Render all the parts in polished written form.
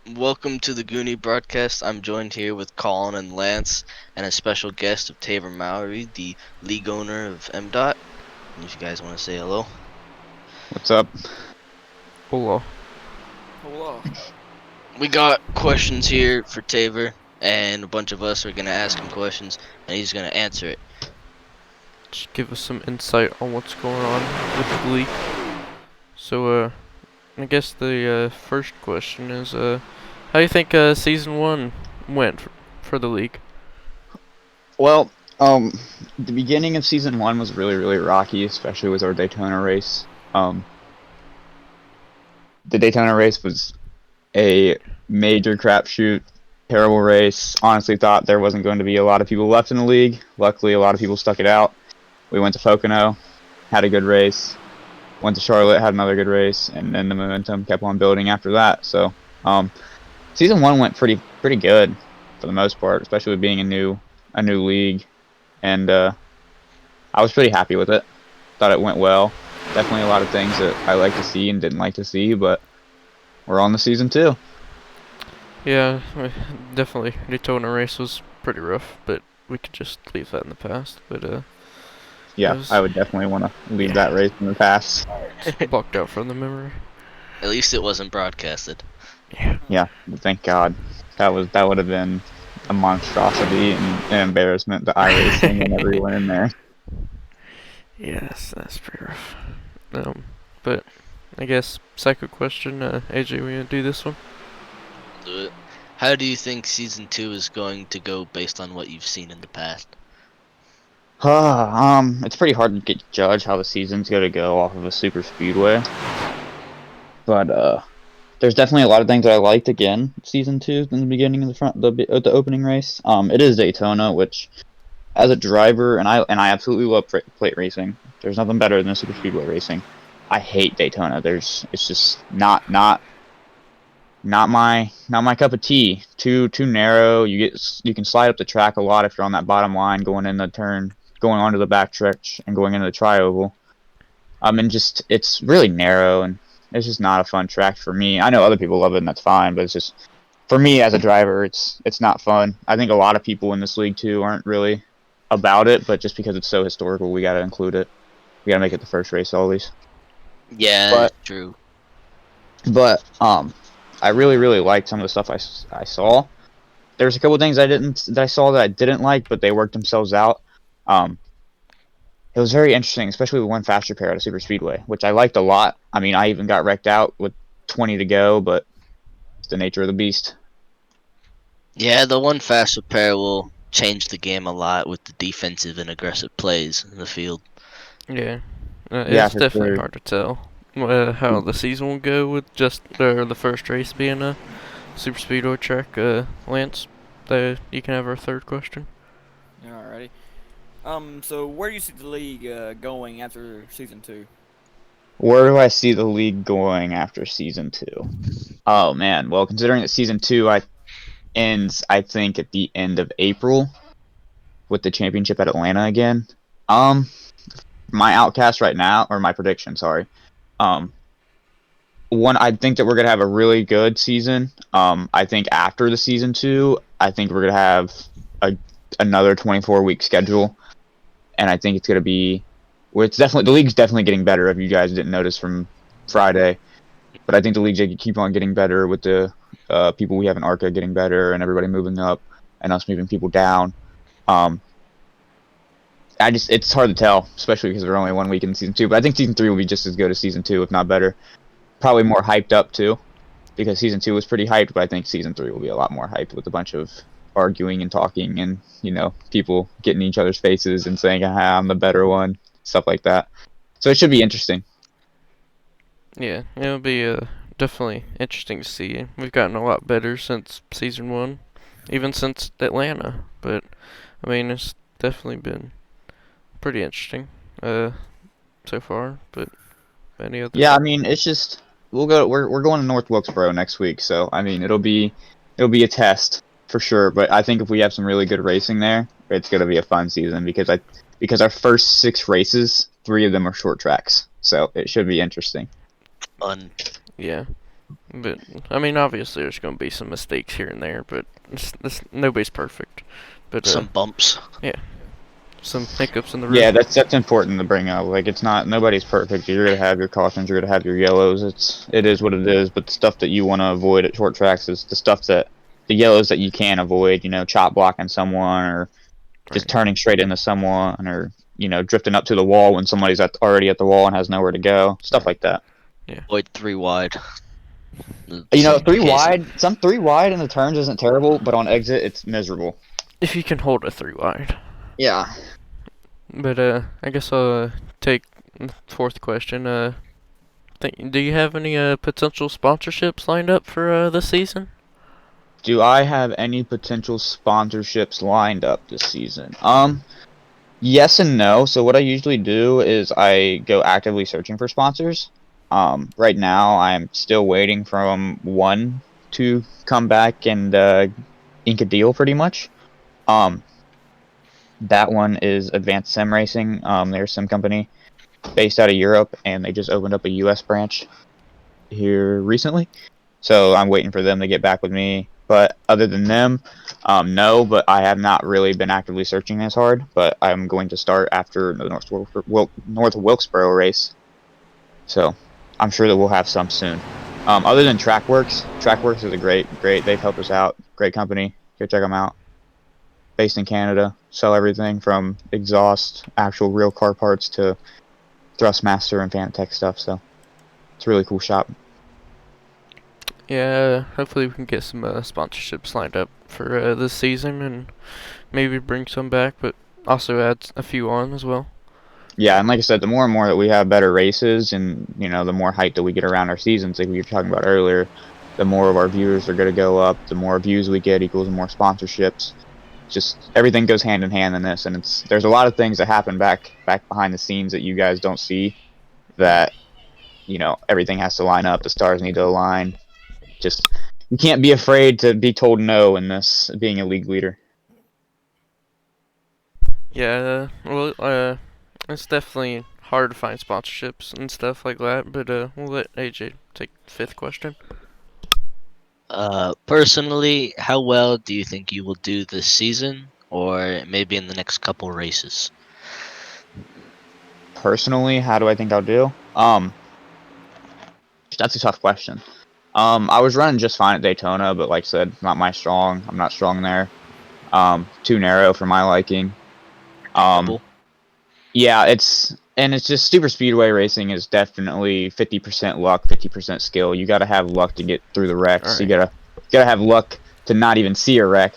Welcome to the Goonie broadcast. I'm joined here with Colin and Lance and a special guest of Tavor Mowry, the league owner of MDOT. And if you guys want to say hello. What's up? Hola. Hello. We got questions here for Tavor, and a bunch of us are going to ask him questions, and he's going to answer it. Just give us some insight on what's going on with the league. So, I guess the first question is, how do you think season one went for the league? Well, the beginning of season one was really rocky, especially with our Daytona race. The Daytona race was a major crapshoot, terrible race. Honestly, thought there wasn't going to be a lot of people left in the league. Luckily, a lot of people stuck it out. We went to Pocono, had a good race. Went to Charlotte, had another good race, and then the momentum kept on building after that. So, season one went pretty good for the most part, especially with being a new league. And I was pretty happy with it. Thought it went well. Definitely a lot of things that I like to see and didn't like to see, but we're on the season 2. Yeah, definitely. Daytona race was pretty rough, but we could just leave that in the past. But it Yeah, was I would definitely want to leave that race in the past. blocked out from the memory. At least it wasn't broadcasted. Yeah. Yeah, thank God. That would have been a monstrosity and an embarrassment to iRacing and everyone in there. Yes, that's pretty rough. But I guess second question, AJ, we gonna do this one? Do it. How do you think season 2 is going to go based on what you've seen in the past? It's pretty hard to judge how the season's going to go off of a super speedway, but there's definitely a lot of things that I liked again season 2 in the beginning of the opening race. It is Daytona, which as a driver, and I absolutely love plate racing. There's nothing better than super speedway racing. I hate Daytona. It's just not my cup of tea. Too narrow. You can slide up the track a lot if you're on that bottom line going in the turn, going onto the back stretch and going into the tri-oval. And just it's really narrow and it's just not a fun track for me. I know other people love it and that's fine, but it's just for me as a driver, it's not fun. I think a lot of people in this league too aren't really about it, but just because it's so historical, we got to include it. We got to make it the first race always. Yeah, But it's true. but I really liked some of the stuff I saw. There's a couple things that I saw that I didn't like, but they worked themselves out. Um, it was very interesting, especially with one fast repair at a super speedway, which I liked a lot. I mean, I even got wrecked out with 20 to go, but it's the nature of the beast. Yeah, the one fast repair will change the game a lot with the defensive and aggressive plays in the field. Yeah, Yeah, it's for definitely sure. hard to tell how the season will go with just the first race being a super speedway track. Lance, you can have our third question. Alrighty. So where do you see the league going after season 2? Where do I see the league going after season 2? Oh man, well considering that season 2 ends, I think at the end of April with the championship at Atlanta again. Um, my outcast right now, or my prediction, sorry. Um, One, I think that we're gonna have a really good season. I think after the season 2, I think we're gonna have a another 24-week schedule, and I think it's gonna be. Well, it's definitely the league's definitely getting better. If you guys didn't notice from Friday, but I think the league's gonna keep on getting better with the people we have in Arca getting better, and everybody moving up, and us moving people down. Um, it's hard to tell, especially because we're only 1 week in season 2. But I think season 3 will be just as good as season 2, if not better. Probably more hyped up too, because season 2 was pretty hyped. But I think season 3 will be a lot more hyped with a bunch of arguing and talking, and people getting in each other's faces and saying, "Ah, I'm the better one," stuff like that. So it should be interesting. Yeah, it'll be definitely interesting to see. We've gotten a lot better since season one, even since Atlanta. But I mean, it's definitely been pretty interesting so far. But any other? Yeah, I mean, it's just we're going to North Wilkesboro next week, so I mean, it'll be a test for sure. But I think if we have some really good racing there, it's gonna be a fun season because our first 6 races, 3 of them are short tracks, so it should be interesting. Fun. Yeah, But I mean, obviously, there's going to be some mistakes here and there, but nobody's perfect. But Some bumps. some hiccups in the road. Yeah, that's important to bring up. Like, it's not nobody's perfect. You're gonna have your cautions, you're gonna have your yellows. It is what it is. But the stuff that you want to avoid at short tracks is the yellows that you can avoid. Chop blocking someone, or just Right. turning straight into someone, or drifting up to the wall when somebody's already at the wall and has nowhere to go. Stuff like that. Avoid 3 wide. Three wide. Some 3 wide in the turns isn't terrible, but on exit it's miserable. If you can hold a 3 wide. Yeah. But I guess I'll take the fourth question. Do you have any potential sponsorships lined up for this season? Do I have any potential sponsorships lined up this season? Yes and no. So what I usually do is I go actively searching for sponsors. Right now I'm still waiting for one to come back and ink a deal pretty much. That one is Advanced Sim Racing. They're a sim company based out of Europe, and they just opened up a US branch here recently. So I'm waiting for them to get back with me. But other than them, no. But I have not really been actively searching as hard. But I'm going to start after the North Wilkesboro race. So I'm sure that we'll have some soon. Other than TrackWorks is a great. They've helped us out. Great company. Go check them out. Based in Canada, sell everything from exhaust, actual real car parts to Thrustmaster and Fanatec stuff. So it's a really cool shop. Yeah, hopefully we can get some sponsorships lined up for this season and maybe bring some back, but also add a few on as well. Yeah, and like I said, the more and more that we have better races and, the more hype that we get around our seasons, like we were talking about earlier, the more of our viewers are going to go up, the more views we get equals more sponsorships. Just everything goes hand in hand in this, and there's a lot of things that happen back behind the scenes that you guys don't see that, everything has to line up, the stars need to align. Just, you can't be afraid to be told no in this, being a league leader. Yeah, it's definitely hard to find sponsorships and stuff like that, but we'll let AJ take the fifth question. Personally, how well do you think you will do this season, or maybe in the next couple races? Personally, how do I think I'll do? That's a tough question. I was running just fine at Daytona, but like I said, not my strong. I'm not strong there. Too narrow for my liking. Yeah, it's just super speedway racing is definitely 50% luck, 50% skill. You got to have luck to get through the wrecks. Right. You gotta have luck to not even see a wreck.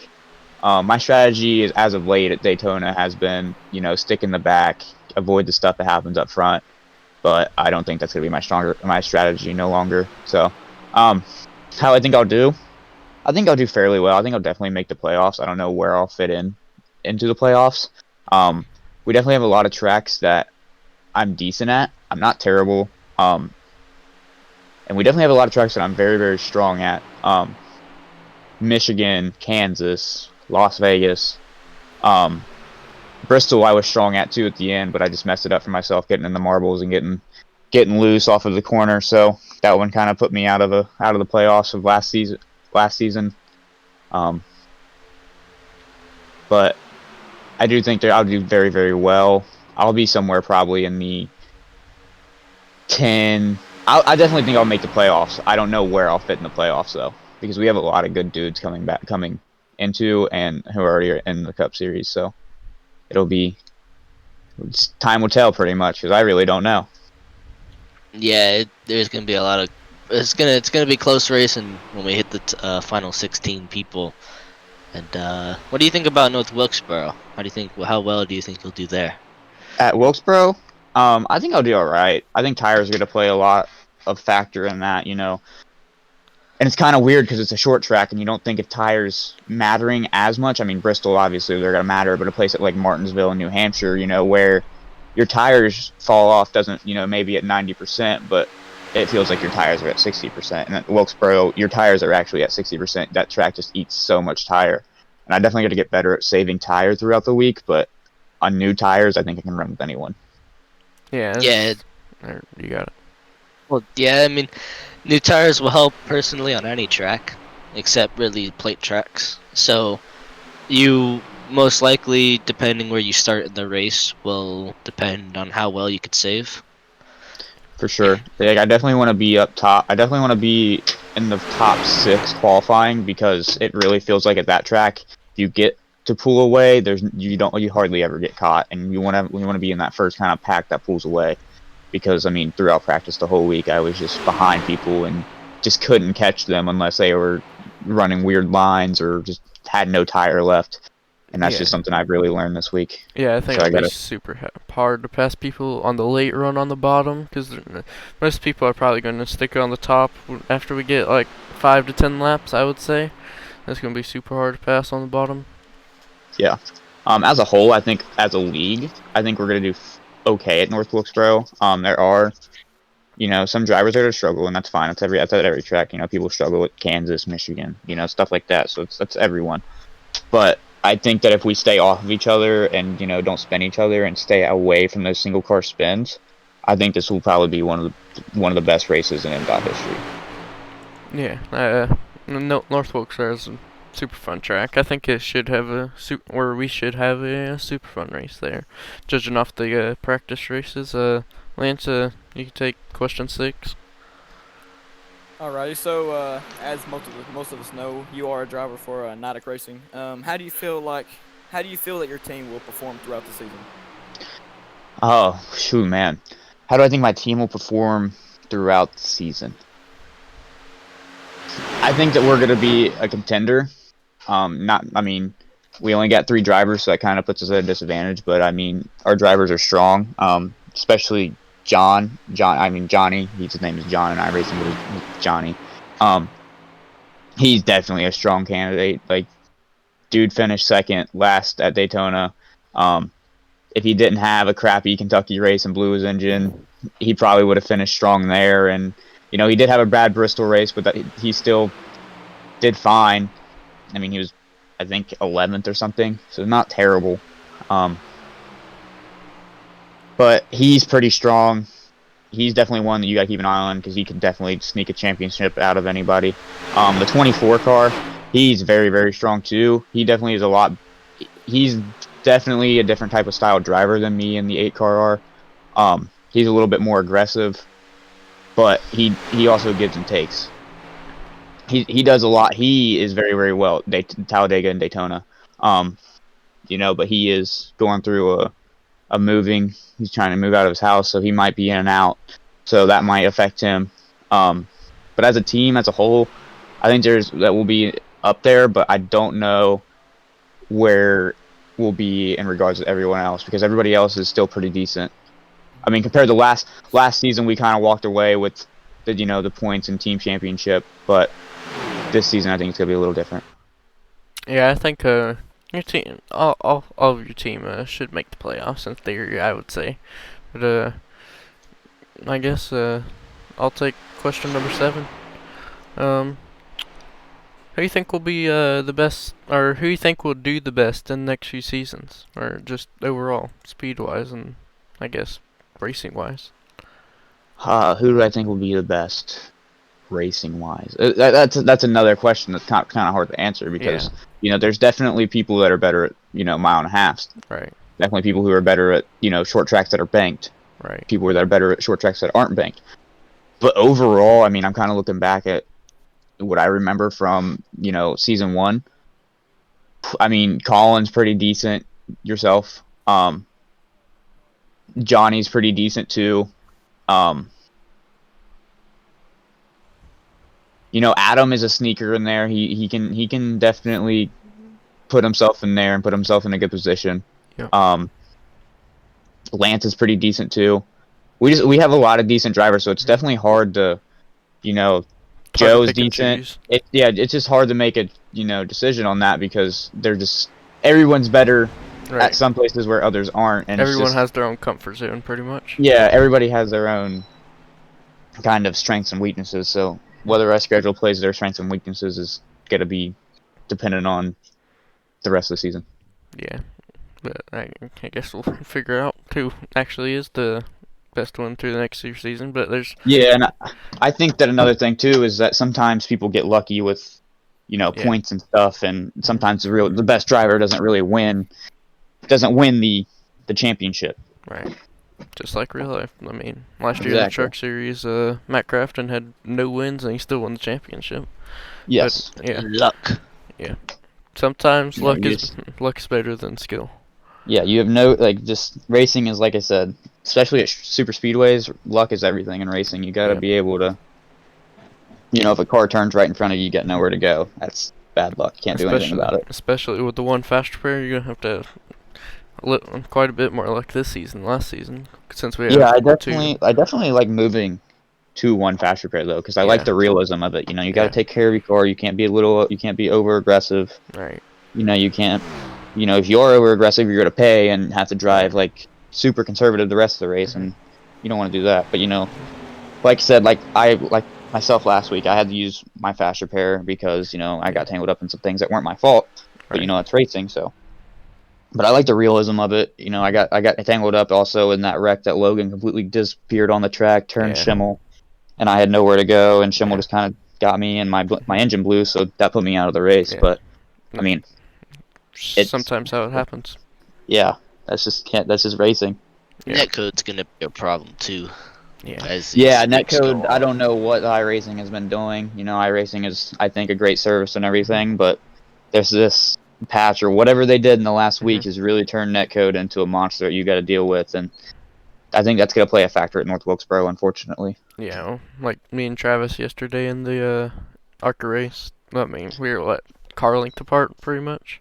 My strategy is, as of late at Daytona, has been stick in the back, avoid the stuff that happens up front. But I don't think that's gonna be my strategy no longer. So, how I think I'll do? I think I'll do fairly well. I think I'll definitely make the playoffs. I don't know where I'll fit into the playoffs. We definitely have a lot of tracks that I'm decent at. I'm not terrible. And we definitely have a lot of tracks that I'm very, very strong at. Michigan, Kansas, Las Vegas. Bristol I was strong at too at the end, but I just messed it up for myself getting in the marbles and getting loose off of the corner. So that one kind of put me out of the playoffs of last season. But I do think that I'll do very, very well. I'll be somewhere probably in the 10. I definitely think I'll make the playoffs. I don't know where I'll fit in the playoffs though, because we have a lot of good dudes coming into and who are already in the Cup Series. So time will tell pretty much, because I really don't know. Yeah, there's gonna be a lot of. It's gonna be close racing when we hit the final 16 people. And what do you think about North Wilkesboro? How well do you think you'll do there? At Wilkesboro, I think I'll do all right. I think tires are going to play a lot of factor in that, And it's kind of weird because it's a short track and you don't think of tires mattering as much. I mean, Bristol, obviously, they're going to matter, but a place like Martinsville in New Hampshire, where your tires fall off doesn't, maybe at 90%, but it feels like your tires are at 60%. And at Wilkesboro, your tires are actually at 60%. That track just eats so much tire. And I definitely got to get better at saving tire throughout the week, but on new tires, I think I can run with anyone. Yeah. Yeah. You got it. Well, yeah. I mean, New tires will help personally on any track, except really plate tracks. So you most likely, depending where you start in the race, will depend on how well you could save. For sure. Like, I definitely want to be up top. I definitely want to be in the top 6 qualifying because it really feels like at that track, if you get to pull away, you hardly ever get caught, and you want to be in that first kind of pack that pulls away. Because I mean, throughout practice the whole week, I was just behind people and just couldn't catch them unless they were running weird lines or just had no tire left. And that's Yeah. just something I've really learned this week. Yeah, I think So I it'll be gotta, super hard to pass people on the late run on the bottom because most people are probably going to stick on the top after we get like 5 to 10 laps. I would say it's going to be super hard to pass on the bottom. yeah. As a whole, I think as a league, I think we're gonna do okay at North Wilkesboro. There are, some drivers that are struggling, and that's fine. That's at every track. People struggle at Kansas, Michigan, stuff like that. So that's everyone. But I think that if we stay off of each other and don't spin each other and stay away from those single car spins, I think this will probably be one of the best races in MDOT history. Yeah, North Wilkesboro is a super fun track. I think it should have we should have a super fun race there. Judging off the practice races, Lance, you can take question 6. Alrighty, so as most of us know, you are a driver for Nidec Racing. How do you feel that your team will perform throughout the season? Oh, shoot, man. How do I think my team will perform throughout the season? I think that we're going to be a contender. We only got 3 drivers, so that kind of puts us at a disadvantage. But I mean, our drivers are strong, especially John. Johnny. His name is John, and I race him with Johnny. He's definitely a strong candidate. Like, dude finished second last at Daytona. If he didn't have a crappy Kentucky race and blew his engine, he probably would have finished strong there. And he did have a bad Bristol race, but he still did fine. I mean, he was, I think, 11th or something, so not terrible. But he's pretty strong. He's definitely one that you got to keep an eye on because he can definitely sneak a championship out of anybody. The 24 car, he's very, very strong too. He definitely is he's definitely a different type of style driver than me and the 8 car are. He's a little bit more aggressive, but he also gives and takes. He does a lot. He is very, very well Talladega and Daytona. But he is going through a moving. He's trying to move out of his house, so he might be in and out. So that might affect him. But as a team, as a whole, I think that will be up there, but I don't know where we'll be in regards to everyone else because everybody else is still pretty decent. I mean, compared to last season, we kind of walked away with the points and team championship, but this season I think it's gonna be a little different. Yeah, I think your team, all of your team should make the playoffs in theory. I would say, but I guess I'll take question number 7. Who you think will be the best, or who you think will do the best in the next few seasons, or just overall speed wise and I guess racing wise? Who do I think will be the best racing wise? That's another question that's kind of hard to answer because there's definitely people that are better at mile and a halves. Right. Definitely people who are better at short tracks that are banked. Right. People that are better at short tracks that aren't banked. But overall, I mean, I'm kind of looking back at what I remember from season 1. I mean, Colin's pretty decent. Yourself, Johnny's pretty decent too. Adam is a sneaker in there. He can definitely put himself in there and put himself in a good position. Yep. Lance is pretty decent too. We have a lot of decent drivers, so it's definitely hard to, Joe's decent. It's just hard to make a decision on that because everyone's better at some places where others aren't, and everyone has their own comfort zone pretty much. Yeah, everybody has their own kind of strengths and weaknesses. So whether our schedule plays their strengths and weaknesses is gonna be dependent on the rest of the season. Yeah, but I guess we'll figure out who actually is the best one through the next year season. But there's Yeah, and I think that another thing too is that sometimes people get lucky with, Yeah. points and stuff, and sometimes the best driver doesn't win the championship. right, just like real life. I mean, last year in the Exactly. Truck Series, Matt Crafton had no wins and he still won the championship. Yes. But yeah, Luck. sometimes Yeah, luck is better than skill. Yeah, you have just racing is, like I said, especially at super speedways, luck is everything in racing. You got to Yep. be able to, if a car turns right in front of you, you got nowhere to go. That's bad luck. Can't do anything about it. Especially with the one faster pair, you're gonna have to quite a bit more luck this season than last season since we have Yeah, two. I definitely like moving to one faster pair though, because I like Yeah. the realism of it. You got Yeah. to take care of your car. You can't be over aggressive. Right. You can't, if you are over aggressive, you're gonna pay and have to drive Right. like super conservative the rest of the race, Mhm. and you don't want to do that. But like I said, like myself last week, I had to use my faster pair because I got tangled up in some things that weren't my fault. But Right. it's racing, so. But I like the realism of it. I got tangled up also in that wreck that Logan completely disappeared on the track, turned Yeah. Schimmel, and I had nowhere to go, and Schimmel Yeah. just kind of got me, and my engine blew, so that put me out of the race. Yeah. But I mean, it's Sometimes how it happens. yeah, that's just racing. Yeah. Netcode's gonna be a problem too. Yeah. As these Yeah, weeks go netcode. I on. don't know what iRacing has been doing. iRacing is, I think, a great service and everything, but there's this patch or whatever they did in the last week has really turned netcode into a monster that you got to deal with, and I think that's going to play a factor at North Wilkesboro, unfortunately. Yeah. Like me and Travis yesterday in the Arca race. I mean, we were car length apart pretty much.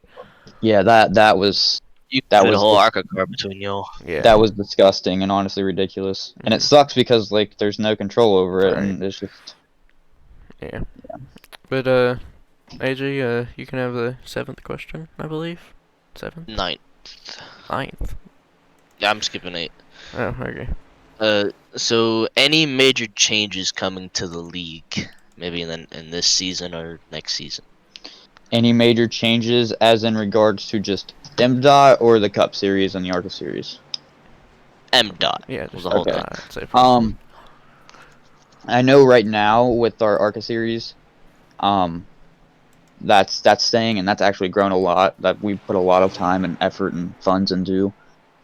Yeah, that was You that can fit a was whole ARCA car between y'all. Yeah. that was disgusting and honestly ridiculous, and it sucks because there's no control over it, Right. and it's just Yeah. But AJ, you can have the 7th question, I believe. 7th? 9th. 9th. Yeah, I'm skipping 8. Oh, okay. So any major changes coming to the league, maybe in this season or next season? any major changes as in regards to just MDOT or the Cup Series and the ARCA Series. M-Dot. Yeah, Was just the whole okay. thing. I'd say probably. I know right now with our ARCA Series, that's staying, and that's actually grown a lot. That we put a lot of time and effort and funds into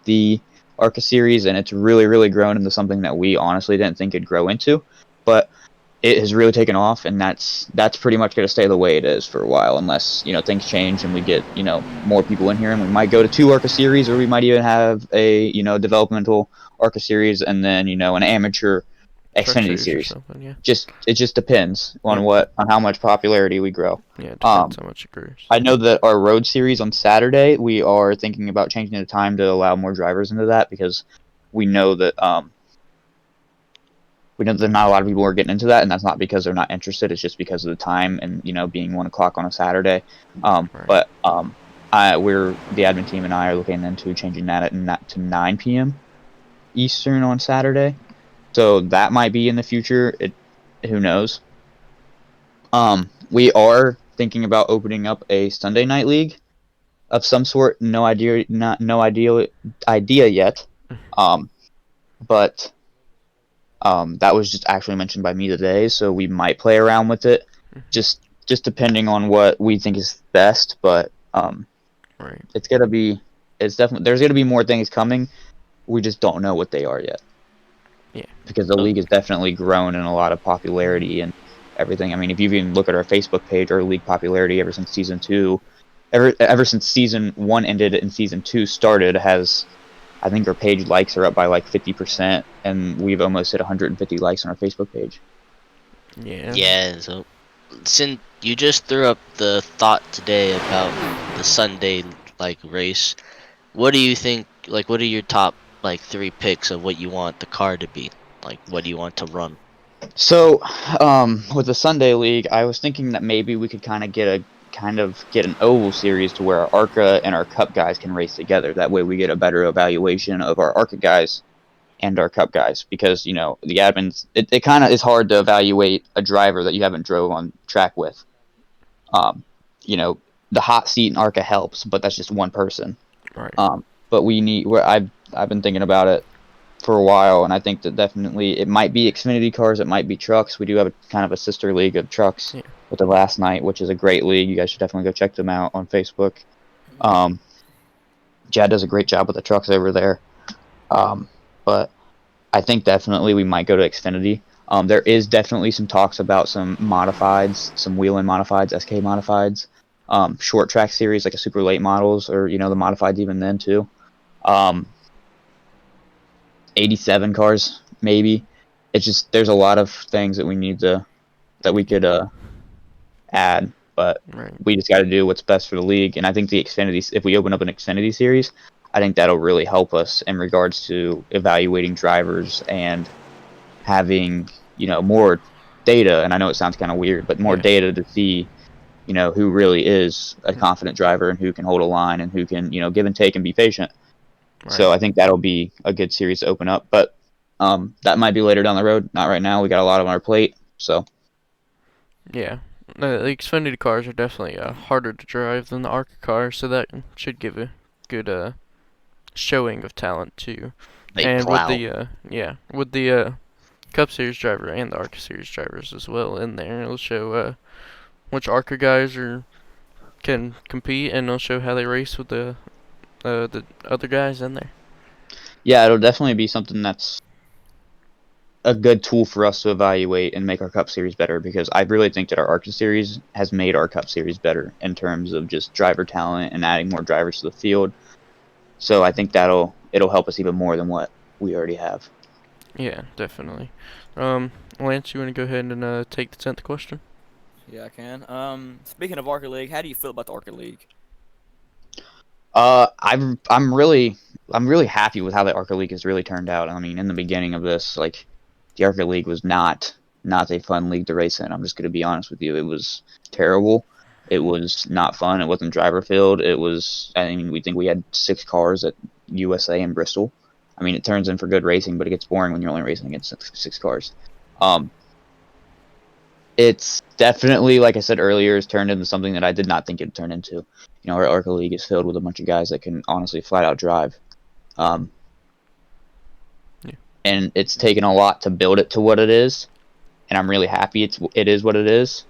the ARCA Series, and it's really, really grown into something that we honestly didn't think it'd grow into. But it has really taken off, and that's pretty much going to stay the way it is for a while, unless things change and we get more people in here, and we might go to 2 ARCA Series, or we might even have a developmental ARCA Series, and then an amateur Truck Xfinity or Series. something, yeah. It just depends on Yep. on how much popularity we grow. Yeah, it depends how much it grows. I know that our road series on Saturday, we are thinking about changing the time to allow more drivers into that, because we know that not a lot of people are getting into that, and that's not because they're not interested. It's just because of the time and being 1 o'clock on a Saturday. Right. But we're the admin team and I are looking into changing that to 9 p.m. Eastern on Saturday. So that might be in the future. Who knows? We are thinking about opening up a Sunday night league of some sort. No idea yet. But that was just actually mentioned by me today, so we might play around with it, just depending on what we think is best. But Right. it's definitely there's gonna be more things coming. We just don't know what they are yet. Yeah. Because the league has definitely grown in a lot of popularity and everything. I mean, if you even look at our Facebook page, our league popularity ever since season 2, ever since season 1 ended and season 2 started, I think our page likes are up by like 50%, and we've almost hit 150 likes on our Facebook page. Yeah. Yeah, so since you just threw up the thought today about the Sunday race, what do you think, what are your top 3 picks of what you want the car to be? What do you want to run? So, with the Sunday League, I was thinking that maybe we could kind of get an oval series to where our ARCA and our Cup guys can race together. That way we get a better evaluation of our ARCA guys and our Cup guys, because the admins, it kind of is hard to evaluate a driver that you haven't drove on track with. The hot seat in ARCA helps, but that's just one person. Right. But I've been thinking about it. for a while, and I think that definitely it might be Xfinity cars, it might be trucks. We do have a kind of a sister league of trucks Yeah. with the Last Night, which is a great league. You guys should definitely go check them out on Facebook. Jad does a great job with the trucks over there. But I think definitely we might go to Xfinity. There is definitely some talks about some modifieds, some wheel-in modifieds, SK modifieds, short track series like a super late models, or the modifieds even then too. 87 cars maybe. It's just there's a lot of things that we need to that we could add, but Right. we just got to do what's best for the league. And I think the Xfinity, if we open up an Xfinity series, I think that'll really help us in regards to evaluating drivers and having more data. And I know it sounds kind of weird, but more Yeah. data to see who really is a confident driver and who can hold a line and who can give and take and be patient. So Right. I think that'll be a good series to open up, but that might be later down the road. Not right now. We got a lot on our plate, so. Yeah. The Xfinity cars are definitely harder to drive than the ARCA cars, so that should give a good showing of talent too. They And with plow. the Cup Series driver and the ARCA Series drivers as well in there, it'll show which ARCA guys can compete, and it'll show how they race with the other guys in there. Yeah, it'll definitely be something that's a good tool for us to evaluate and make our Cup Series better, because I really think that our ARCA Series has made our Cup Series better in terms of just driver talent and adding more drivers to the field. So I think it'll help us even more than what we already have. Yeah, definitely. Lance, you want to go ahead and take the 10th question? Yeah, I can. Speaking of Orca League, how do you feel about the Orca League? I'm really happy with how the Arca League has really turned out. I mean, in the beginning of this, like, the Arca League was not a fun league to race in. I'm just gonna be honest with you. It was terrible. It was not fun. It wasn't driver filled. I mean, we think we had 6 cars at USA and Bristol. I mean, it turns in for good racing, but it gets boring when you're only racing against six cars. Um, it's definitely, like I said earlier, has turned into something that I did not think it'd turn into. Our Arca League is filled with a bunch of guys that can honestly flat out drive. Um, Yeah. and it's taken a lot to build it to what it is, and I'm really happy it is what it is.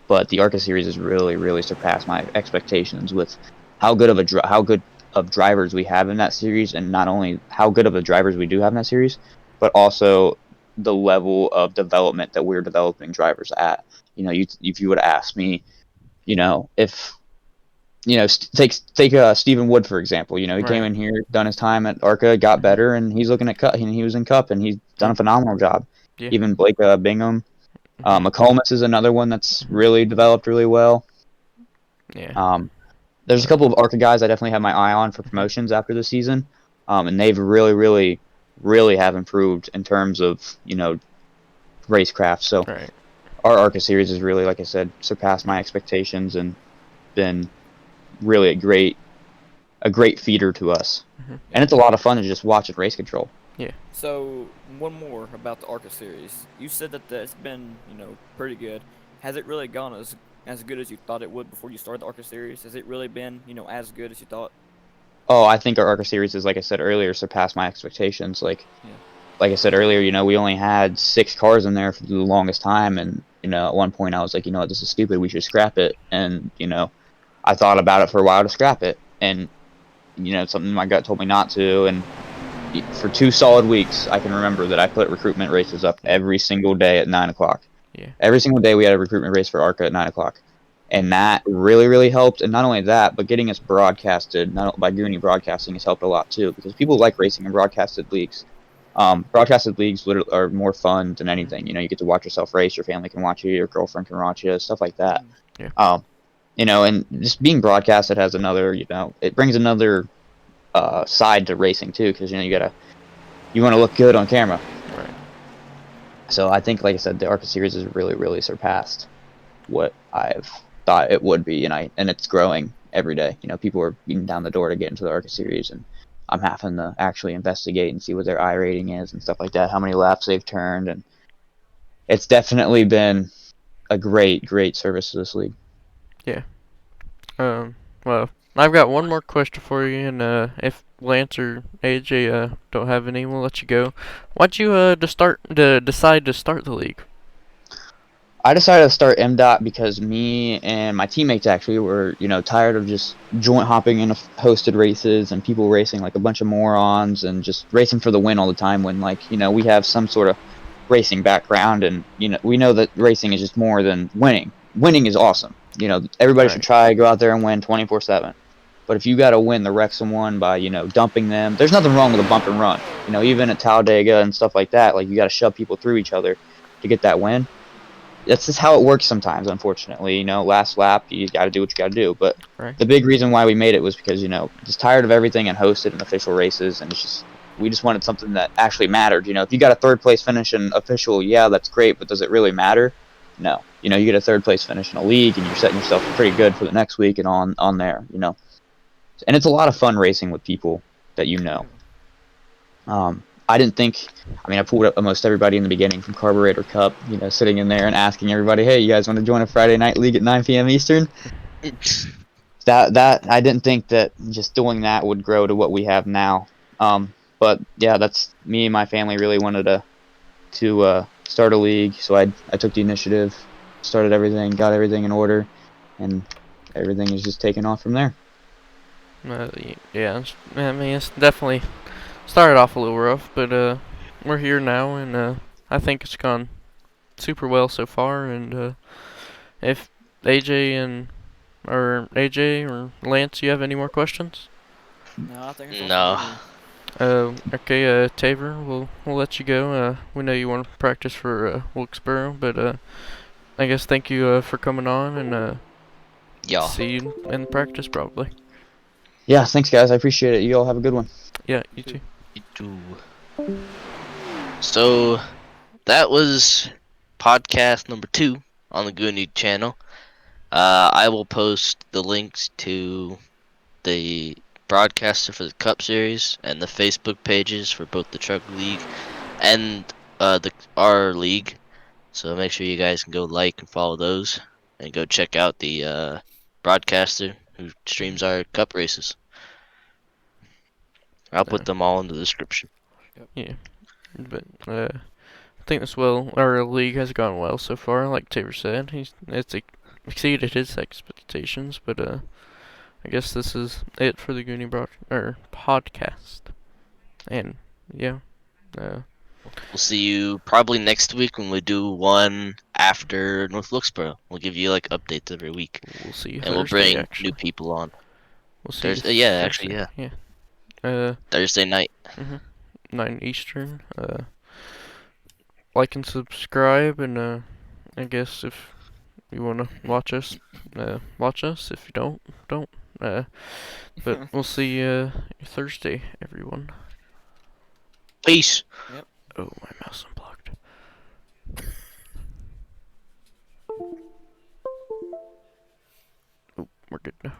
But the Arca series has really, really surpassed my expectations with how good of drivers we have in that series, and not only how good of the drivers we do have in that series, but also the level of development that we're developing drivers at. If you would ask me, if take Stephen Wood for example. He came Right. in here, done his time at Arca, got better, and he's looking at Cup. He was in Cup, and he's done a phenomenal job. Yeah. Even Blake Bingham, Mhm. McComas is another one that's really developed really well. Yeah. There's a couple of Arca guys I definitely have my eye on for promotions after the season, and they've really, really, really have improved in terms of racecraft. So Right. our Arca series has really, like I said, surpassed my expectations and been really a great feeder to us. Mhm. And it's a lot of fun to just watch at race control. Yeah. So, one more about the Orca series. You said that it's been, pretty good. Has it really gone as good as you thought it would before you started the Orca series? Has it really been, as good as you thought? Oh, I think our Arca series is, like I said earlier, surpassed my expectations. Yeah. Like I said earlier, we only had 6 cars in there for the longest time, and at one point I was like, what, this is stupid. We should scrap it. And I thought about it for a while to scrap it, and something my gut told me not to. And for 2 solid weeks, I can remember that I put recruitment races up every single day at 9 o'clock. Yeah. Every single day we had a recruitment race for ARCA at 9 o'clock. And that really, really helped. And not only that, but getting us broadcasted by Goonie Broadcasting has helped a lot too, because people like racing in broadcasted leagues. Broadcasted leagues literally are more fun than anything. You get to watch yourself race. Your family can watch you. Your girlfriend can watch you. Stuff like that. Yeah. And just being broadcasted has another. It brings another side to racing too, because you want to look good on camera. Right. So I think, like I said, the ARCA series has really, really surpassed what I've thought it would be, and it's growing every day. People are beating down the door to get into the ARCA series, and I'm having to actually investigate and see what their I rating is and stuff like that, how many laps they've turned, and it's definitely been a great, great service to this league. Yeah. Well, I've got one more question for you, and if Lance or AJ don't have any, we'll let you go. Why'd you decide to start the league? I decided to start MDOT because me and my teammates actually were, tired of just joint hopping in hosted races and people racing like a bunch of morons and just racing for the win all the time when, like, we have some sort of racing background and, we know that racing is just more than winning. Winning is awesome. Everybody should Right. try, go out there and win 24/7. But if you got to win the Wrexham one by, dumping them, there's nothing wrong with a bump and run. Even at Talladega and stuff like that, like you got to shove people through each other to get that win. That's just how it works sometimes, unfortunately. Last lap, you got to do what you got to do. But Right. the big reason why we made it was because, just tired of everything and hosted and official races, and we just wanted something that actually mattered. If you got a third place finish in official, yeah, that's great, but does it really matter? No. You get a third place finish in a league, and you're setting yourself pretty good for the next week and on there. And it's a lot of fun racing with people that you know. I didn't think. I mean, I pulled up almost everybody in the beginning from Carburetor Cup, sitting in there and asking everybody, "Hey, you guys want to join a Friday night league at 9 p.m. Eastern?" That I didn't think that just doing that would grow to what we have now. But yeah, that's me and my family really wanted to start a league, so I took the initiative, started everything, got everything in order, and everything is just taking off from there. Yeah, I mean, it's definitely started off a little rough, but we're here now, and I think it's gone super well so far. And if AJ and or AJ or Lance, you have any more questions? No, I think it's all from No. me. Okay, Tavor, we'll let you go. We know you want to practice for Wilkesboro, but I guess thank you for coming on, and Yeah. see you in practice probably. Yeah, thanks guys, I appreciate it. You all have a good one. Yeah, You you too. too. You too. So that was podcast number 2 on the Goonies channel. I will post the links to the broadcaster for the Cup Series and the Facebook pages for both the Truck League and our league. So make sure you guys can go like and follow those, and go check out the broadcaster who streams our Cup races. I'll put them all in the description. Yeah, but I think our league has gone well so far. Like Tabor said, it's exceeded his expectations. But I guess this is it for the Goonie podcast. And yeah, uh, We'll see you probably next week when we do one after North Wilkesboro. We'll give you like updates every week, we'll see you and we'll Thursday. bring new Actually, people on. we'll see you Thursday, yeah, actually, Thursday. yeah, Yeah. Thursday night. 9 Eastern. Like and subscribe, and I guess if you wanna watch us. If you don't. But we'll see you Thursday, everyone. Peace. Yep. Oh, my mouse unblocked. Oh, we're good now.